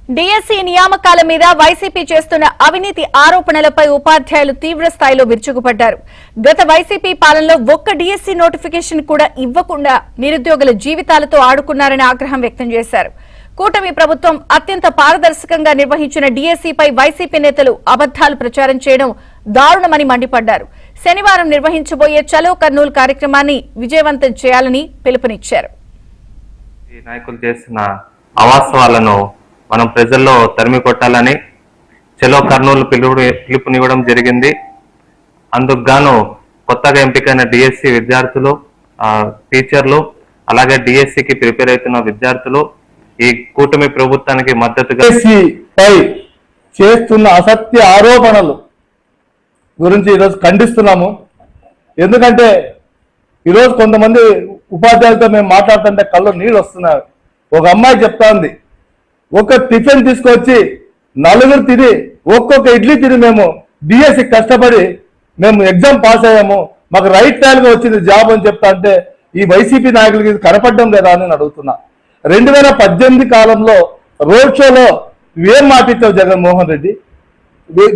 DSC నియామకాల మీద YCP చేస్తున్న అవినీతి ఆరోపణలపై ఉపాధ్యాయులు తీవ్ర స్థాయిలో విరుచుకుపడ్డారు. గత వైసీపీ పాలనలో ఒక్క డిఎస్సి నోటిఫికేషన్ కూడా ఇవ్వకుండా నిరుద్యోగుల జీవితాలతో ఆడుకున్నారని ఆగ్రహం వ్యక్తం చేశారు. కూటమి ప్రభుత్వం అత్యంత పారదర్శకంగా నిర్వహించిన డిఎస్సిపై వైసీపీ నేతలు అబద్దాలు ప్రచారం చేయడం దారుణమని మండిపడ్డారు. శనివారం నిర్వహించబోయే చలో కర్నూలు కార్యక్రమాన్ని విజయవంతం చేయాలని పిలుపునిచ్చారు. నాయకులు చేస్తున్న అవాస్తవాలను మనం ప్రజల్లో తరిమి కొట్టాలని చలో కర్నూలు పిలుపునివ్వడం జరిగింది. అందుకు గాను కొత్తగా ఎంపికైన డిఎస్సి విద్యార్థులు, టీచర్లు, అలాగే డిఎస్సికి ప్రిపేర్ అవుతున్న విద్యార్థులు ఈ కూటమి ప్రభుత్వానికి మద్దతుగా పై చేస్తున్న అసత్య ఆరోపణలు గురించి ఈరోజు ఖండిస్తున్నాము. ఎందుకంటే ఈరోజు కొంతమంది ఉపాధ్యాయులతో మేము మాట్లాడుతుంటే కళ్ళు నీళ్ళు వస్తున్నారు. ఒక అమ్మాయి చెప్తా ఉంది, ఒక టిఫిన్ తీసుకొచ్చి నలుగురు తిని ఒక్కొక్క ఇడ్లీ తిని మేము డిఎస్సి కష్టపడి మేము ఎగ్జామ్ పాస్ అయ్యాము, మాకు రైట్ టైంగా వచ్చింది జాబ్ అని చెప్తా అంటే ఈ వైసీపీ నాయకులకి ఇది కనపడడం లేదా అని అడుగుతున్నా. 2018 కాలంలో రోడ్ షోలో ఏం మాటిచ్చావు జగన్మోహన్ రెడ్డి?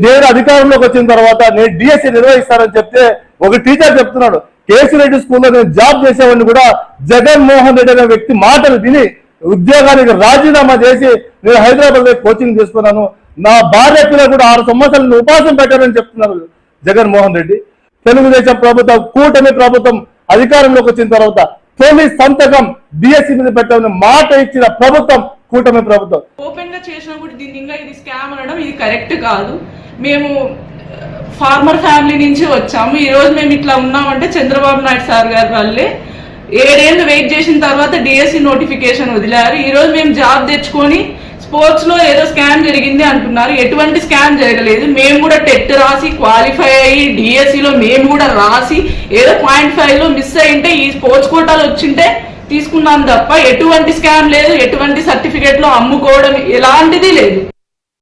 నేను అధికారంలోకి వచ్చిన తర్వాత నేను డిఎస్సి నిర్వహిస్తానని చెప్తే ఒక టీచర్ చెప్తున్నాడు, కేసిరెడ్డి స్కూల్లో నేను జాబ్ చేసేవాడిని కూడా జగన్మోహన్ రెడ్డి అనే వ్యక్తి మాటలు విని ఉద్యోగానికి రాజీనామా చేసి నేను హైదరాబాద్ లో కోచింగ్ తీసుకున్నాను, నా భార్య పిల్లలు కూడా 6 సంవత్సరాలు ఉపవాసం పెట్టారని చెప్తున్నారు జగన్మోహన్ రెడ్డి. తెలుగుదేశం ప్రభుత్వం, కూటమి ప్రభుత్వం అధికారంలోకి వచ్చిన తర్వాత తొలి సంతకం డిఎస్సి మీద పెట్టాలని మాట ఇచ్చిన ప్రభుత్వం కూటమి ప్రభుత్వం. ఓపెన్ గా చేసినా కూడా దీన్ని ఇంకా ఇది స్కామ్ అనడం ఇది కరెక్ట్ కాదు. మేము ఫార్మర్ ఫ్యామిలీ నుంచి వచ్చాము. ఈ రోజు మేము ఇట్లా ఉన్నామంటే చంద్రబాబు నాయుడు సార్ గారి వల్లే. 7 ఏళ్ళు వెయిట్ చేసిన తర్వాత డిఎస్సి నోటిఫికేషన్ వదిలారు. ఈ రోజు మేము జాబ్ తెచ్చుకొని స్పోర్ట్స్ లో ఏదో స్కామ్ జరిగింది అంటున్నారు. ఎటువంటి స్కామ్ జరగలేదు. మేము కూడా టెట్ రాసి క్వాలిఫై అయ్యి డిఎస్సిలో మేము కూడా రాసి ఏదో 0.5 లో మిస్ అయింటే ఈ స్పోర్ట్స్ కోటాలు వచ్చింటే తీసుకున్నాం తప్ప ఎటువంటి స్కామ్ లేదు, ఎటువంటి సర్టిఫికేట్ లో అమ్ముకోవడం ఎలాంటిది లేదు.